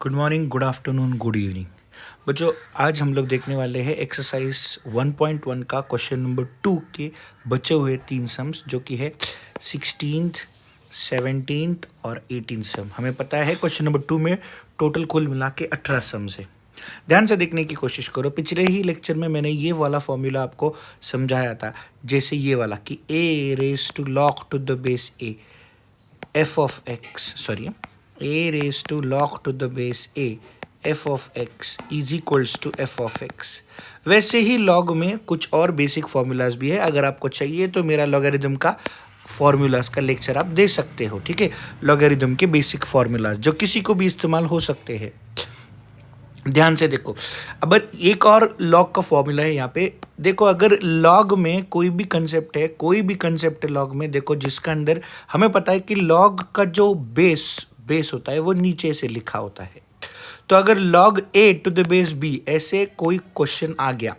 Good morning, good afternoon, good evening. बच्चों, आज हम लोग देखने वाले हैं एक्सरसाइज 1.1 का क्वेश्चन नंबर 2 के बचे हुए 3 सम्स, जो कि है 16th, 17th और 18th सम। हमें पता है क्वेश्चन नंबर 2 में टोटल कुल मिला के 18 सम्स है। ध्यान से देखने की कोशिश करो। पिछले ही लेक्चर में मैंने ये वाला फॉर्मूला आपको समझाया था, जैसे ये वाला कि a raise to log to the base a f of x, sorry, a raised to log to the base a f of x is equals to f of x। वैसे ही log में कुछ और बेसिक फॉर्मूलाज भी है। अगर आपको चाहिए तो मेरा लॉगरिथम का फॉर्मूलाज का लेक्चर आप दे सकते हो, ठीक है। लॉगरिथम के बेसिक फॉर्मूलाज जो किसी को भी इस्तेमाल हो सकते हैं। ध्यान से देखो, अब एक और लॉग का फॉर्मूला है यहाँ पे। देखो, अगर लॉग में कोई भी कंसेप्ट है लॉग में, देखो जिसका अंदर हमें पता है कि लॉग का जो बेस होता है वो नीचे से लिखा होता है। तो अगर log A to the base B ऐसे कोई क्वेश्चन आ गया,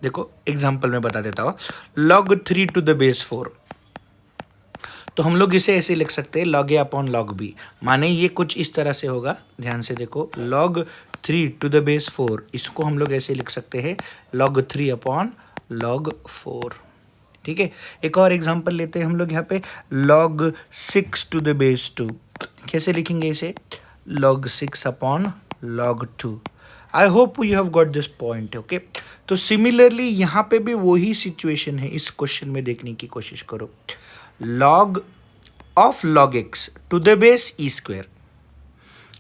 देखो एग्जांपल में बता देता हूँ, लॉग 3 टू द बेस 4, तो हम लोग इसे ऐसे लिख सकते हैं लॉग ए अपॉन लॉग बी। माने ये कुछ इस तरह से होगा। ध्यान से देखो, लॉग 3 टू द बेस 4, इसको हम लोग ऐसे लिख सकते हैं log 3 अपॉन log 4, ठीक है। एक और एग्जांपल लेते हैं हम लोग यहाँ पे, log 6 टू द बेस 2, कैसे लिखेंगे इसे, log 6 upon log 2। I hope you have got this point, okay. तो सिमिलरली यहाँ पे भी वही सिचुएशन है। इस क्वेश्चन में देखने की कोशिश करो, log of log x to the base E square.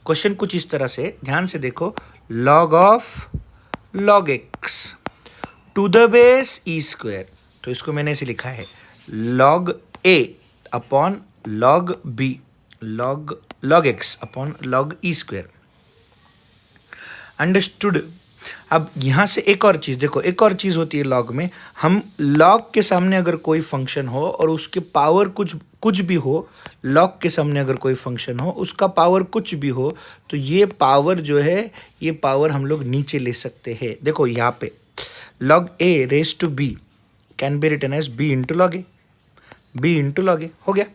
Question कुछ इस तरह से, ध्यान से देखो, log of log x to the base E square, तो इसको मैंने ऐसे लिखा है log a upon log b, log x upon log E square. Understood. अब यहाँ से एक और चीज़ देखो, एक और चीज़ होती है लॉग में। हम लॉग के सामने अगर कोई फंक्शन हो और उसके पावर कुछ भी हो, लॉग के सामने अगर कोई फंक्शन हो, उसका पावर कुछ भी हो, तो ये पावर जो है, ये पावर हम लोग नीचे ले सकते हैं। देखो यहाँ पे log a raise to b can be written as b into log a, b into log a हो गया।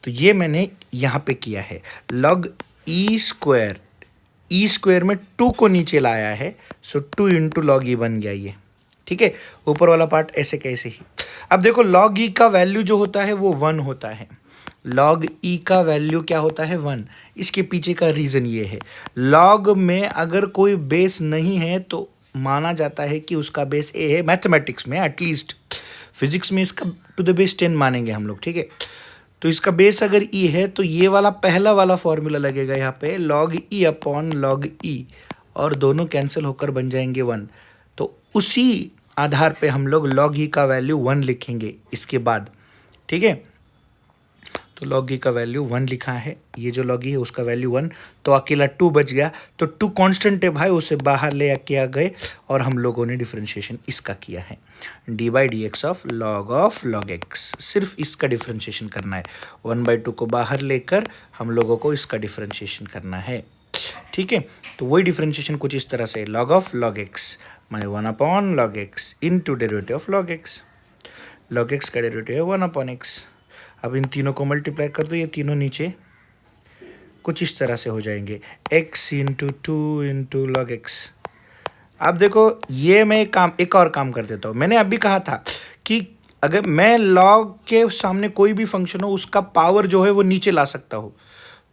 तो ये मैंने यहाँ पे किया है, लॉग ई स्क्वायर में 2 को नीचे लाया है, सो 2 इंटू लॉग ई बन गया ये, ठीक है। ऊपर वाला पार्ट ऐसे कैसे ही। अब देखो, लॉग ई का वैल्यू जो होता है वो 1 होता है। लॉग ई का वैल्यू क्या होता है, 1। इसके पीछे का रीज़न ये है, लॉग में अगर कोई बेस नहीं है तो माना जाता है कि उसका बेस ए है। मैथमेटिक्स में एटलीस्ट, फिजिक्स में इसका टू द बेस 10 मानेंगे हम लोग, ठीक है। तो इसका बेस अगर ई है तो ये वाला पहला वाला फॉर्मूला लगेगा यहाँ पे, log ई अपॉन log ई, और दोनों कैंसिल होकर बन जाएंगे 1। तो उसी आधार पे हम लोग log ई का वैल्यू 1 लिखेंगे इसके बाद, ठीक है। तो log ई का वैल्यू 1 लिखा है, ये जो log ई है उसका वैल्यू 1, तो अकेला 2 बच गया। तो 2 कांस्टेंट है भाई, उसे बाहर ले के आ गए और हम लोगों ने डिफरेंशिएशन इसका किया है, D by D x of log x. सिर्फ इसका डिफरेंशिएशन करना है, 1/2 को बाहर लेकर हम लोगों को इसका डिफरेंशिएशन करना है, ठीक है। तो वही डिफरेंशिएशन कुछ इस तरह से, log एक्स माने 1 upon log x into derivative of log x. log x का डेरिवेटिव है 1 अपॉन एक्स। अब इन तीनों को मल्टीप्लाई कर दो, ये तीनों नीचे कुछ इस तरह से हो जाएंगे, x into 2 into log x. अब देखो, ये मैं एक और काम कर देता हूँ। मैंने अभी कहा था कि अगर मैं लॉग के सामने कोई भी फंक्शन हो, उसका पावर जो है वो नीचे ला सकता हूँ,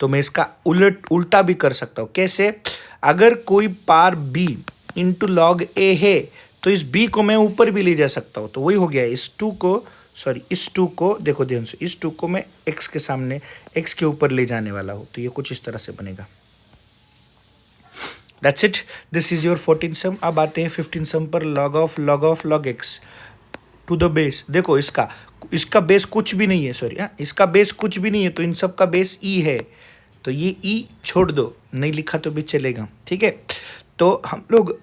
तो मैं इसका उल्टा भी कर सकता हूँ। कैसे, अगर कोई पार b इंटू लॉग ए है तो इस b को मैं ऊपर भी ले जा सकता हूँ। तो वही हो गया, इस 2 को देखो ध्यान से, इस 2 को मैं x के सामने, x के ऊपर ले जाने वाला हूँ, तो ये कुछ इस तरह से बनेगा। That's it, this is your 14 sum. अब आते हैं 15 सम पर, log X to the base. देखो इसका बेस कुछ भी नहीं है, सॉरी, इसका बेस कुछ भी नहीं है, तो इन सब का बेस ई है, तो ये ई छोड़ दो, नहीं लिखा तो भी चलेगा, ठीक है। तो हम लोग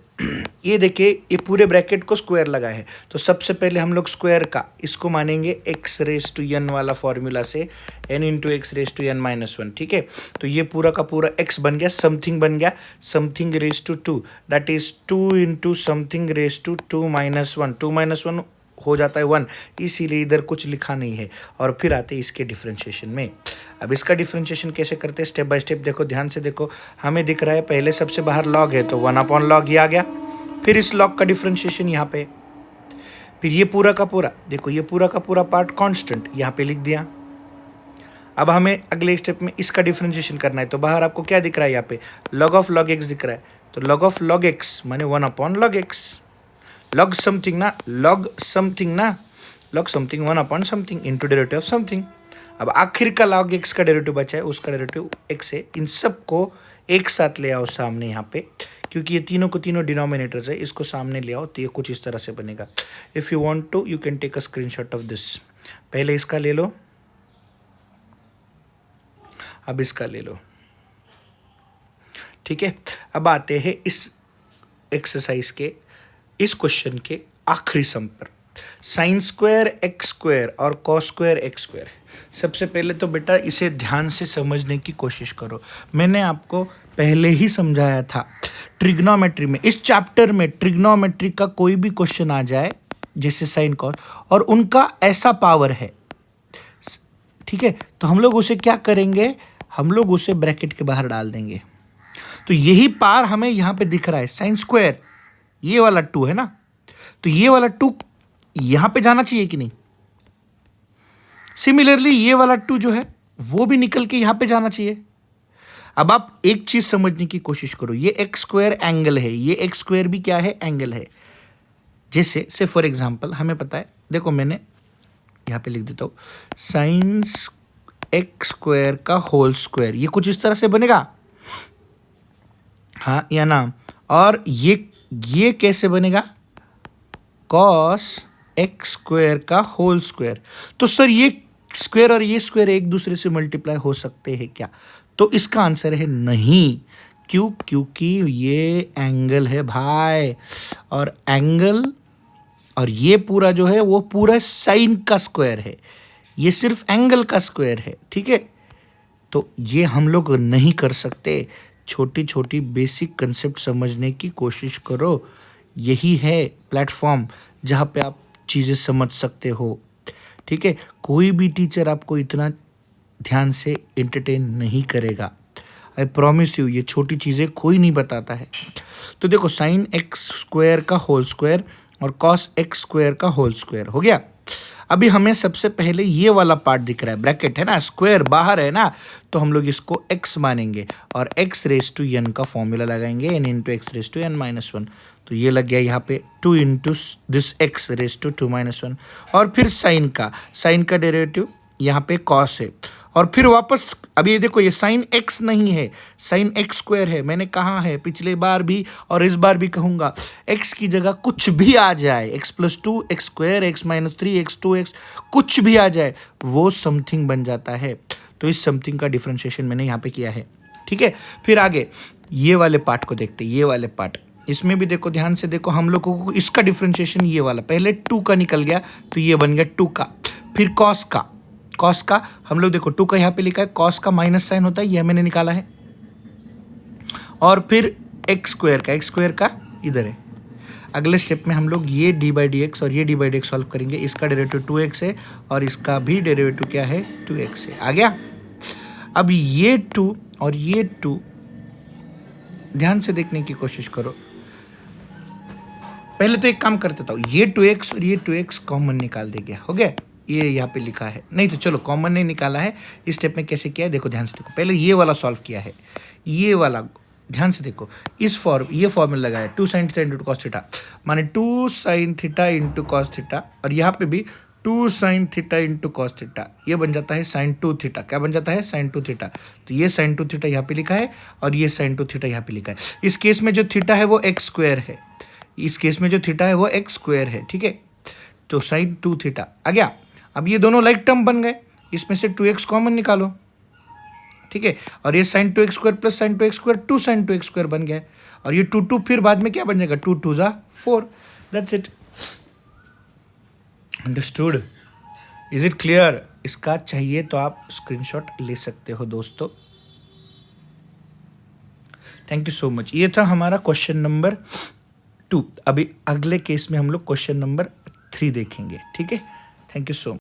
ये देखिए, ये पूरे ब्रैकेट को स्क्वायर लगा है, तो सबसे पहले हम लोग स्क्वायर का इसको मानेंगे x रेज टू n वाला फॉर्मूला से, n into X raise to n minus 1, ठीक है। तो ये पूरा का पूरा x बन गया, समथिंग बन गया, something raise to 2, that is 2 into something raise to 2 minus 1, 2 minus 1 हो जाता है 1, इसीलिए इधर कुछ लिखा नहीं है। और फिर आते हैं इसके डिफ्रेंशिएशन में। अब इसका डिफ्रेंशिएशन कैसे करते हैं स्टेप बाय स्टेप देखो, ध्यान से देखो। हमें दिख रहा है पहले सबसे बाहर लॉग है तो 1/log ये आ गया। फिर इस लॉग का डिफ्रेंशिएशन यहाँ पे, फिर ये पूरा का पूरा देखो, ये पूरा का पूरा पार्ट कांस्टेंट यहाँ पे लिख दिया। अब हमें अगले स्टेप में इसका डिफरेंशिएशन करना है, तो बाहर आपको क्या दिख रहा है यहाँ पे log ऑफ log x दिख रहा है, तो log ऑफ log x माने 1/log x। log समथिंग ना, log समथिंग ना, log समथिंग 1/समथिंग इंटू डेरिवेटिव ऑफ समथिंग। अब आखिर का log x का डेरिवेटिव बचा है, उसका डेरिवेटिव x है। इन सब को एक साथ ले आओ सामने यहाँ पे, क्योंकि ये तीनों को तीनों डिनोमिनेटर्स है, इसको सामने ले आओ तो ये कुछ इस तरह से बनेगा। If you want to you can take a screenshot of this. पहले इसका ले लो, अब इसका ले लो, ठीक है। अब आते हैं इस एक्सरसाइज के, इस क्वेश्चन के आखिरी सम पर। साइन स्क्वायर एक्स स्क्वायर और कॉस स्क्वायर एक्स स्क्वायर। सबसे पहले तो बेटा इसे ध्यान से समझने की कोशिश करो। मैंने आपको पहले ही समझाया था ट्रिग्नोमेट्री में, इस चैप्टर में ट्रिग्नोमेट्री का कोई भी क्वेश्चन आ जाए जैसे साइन कॉस, और उनका ऐसा पावर है, ठीक है, तो हम लोग उसे क्या करेंगे, हम लोग उसे ब्रैकेट के बाहर डाल देंगे। तो यही पार हमें यहाँ पे दिख रहा है, साइन स्क्वायर ये वाला 2 है ना, तो ये वाला 2 यहाँ पे जाना चाहिए कि नहीं। सिमिलरली ये वाला 2 जो है वो भी निकल के यहाँ पे जाना चाहिए। अब आप एक चीज समझने की कोशिश करो, ये एक्स स्क्वायर एंगल है, ये एक्स स्क्वायर भी क्या है, एंगल है। जैसे से फॉर एग्जांपल हमें पता है, देखो मैंने यहाँ पे लिख देता हूँ, साइन एक्स स्क्वायर का होल स्क्वायर, ये कुछ इस तरह से बनेगा, हाँ या ना। और ये कैसे बनेगा, कॉस एक्स स्क्वायर का होल स्क्वायर। तो सर ये स्क्वायर और ये स्क्वायर एक दूसरे से मल्टीप्लाई हो सकते हैं क्या, तो इसका आंसर है नहीं। क्यों, क्योंकि ये एंगल है भाई, और एंगल और ये पूरा जो है वो पूरा साइन का स्क्वायर है, ये सिर्फ एंगल का स्क्वायर है, ठीक है। तो ये हम लोग नहीं कर सकते। छोटी छोटी बेसिक कंसेप्ट समझने की कोशिश करो, यही है प्लेटफॉर्म जहाँ पे आप चीज़ें समझ सकते हो, ठीक है। कोई भी टीचर आपको इतना ध्यान से एंटरटेन नहीं करेगा, आई प्रॉमिस यू, ये छोटी चीज़ें कोई नहीं बताता है। तो देखो साइन एक्स स्क्वायर का होल स्क्वायर और कॉस एक्स स्क्वायर का होल स्क्वायर हो गया। अभी हमें सबसे पहले ये वाला पार्ट दिख रहा है, ब्रैकेट है ना, स्क्वायर बाहर है ना, तो हम लोग इसको x मानेंगे और x रेस टू n का फॉर्मूला लगाएंगे, n into X raise to n-1। तो ये लग गया यहाँ पे 2 into this x raise to 2-1। और फिर साइन का डेरिवेटिव यहाँ पे कॉस है, और फिर वापस अभी ये देखो, ये साइन x नहीं है, साइन एक्स स्क्वायर है। मैंने कहा है पिछले बार भी और इस बार भी कहूँगा, x की जगह कुछ भी आ जाए, x+2 x square, x-3 x2x, कुछ भी आ जाए वो समथिंग बन जाता है। तो इस समथिंग का डिफरेंशिएशन मैंने यहाँ पे किया है, ठीक है। फिर आगे ये वाले पार्ट को देखते हैं, ये वाले पार्ट, इसमें भी देखो ध्यान से देखो, हम लोगों को इसका डिफरेंशिएशन ये वाला, पहले 2 का निकल गया तो ये बन गया 2 का। फिर कॉस का हम लोग देखो 2 का यहाँ पे लिखा है, कॉस का माइनस साइन होता है, यह मैंने निकाला है। और फिर एक्स स्क्वायर का इधर है। अगले स्टेप में हम लोग ये d/dx और ये d/dx सॉल्व करेंगे। इसका डेरिवेटिव 2x है और इसका भी डेरिवेटिव क्या है, 2x है। आ गया। अब ये 2 और ये 2 ध्यान से देखने की कोशिश करो। पहले तो एक काम करते था, ये 2x और ये 2x कॉमन निकाल देंगे, हो गया। ये यहाँ पे लिखा है, नहीं तो चलो कॉमन नहीं निकाला है। इस स्टेप में कैसे किया है देखो, ध्यान से देखो। पहले ये वाला सॉल्व किया है, ये वाला ध्यान से देखो। ये फॉर्मूला लगाया 2 sin theta into cos theta, माने 2 sin theta into cos theta, और यहाँ पे भी 2 sin theta into cos theta, ये बन जाता है sin 2 थीटा। क्या बन जाता है, sin 2 थीटा। तो ये sin 2 थीटा यहाँ पे लिखा है और ये sin 2 थीटा यहाँ पे लिखा है। इस केस में जो थीटा है वो एक्स स्क्वायर है, इस केस में जो थीटा है वो एक्स स्क्वायर है, ठीक है। तो sin 2 थीटा आ गया। अब ये दोनों लाइक टर्म बन गए, इसमें से 2x कॉमन निकालो, ठीक है। और ये sin 2x square plus sin 2x square 2 sin 2x square बन गया। और ये 2 फिर बाद में क्या बन जाएगा, 2 2 ज़ा 4। That's it. Understood? Is it clear? इसका चाहिए तो आप स्क्रीनशॉट ले सकते हो दोस्तों। Thank you so much. ये था हमारा क्वेश्चन नंबर 2। अभी अगले केस में हम लोग क्वेश्चन नंबर 3 देखेंगे, ठीक है। Thank you so much.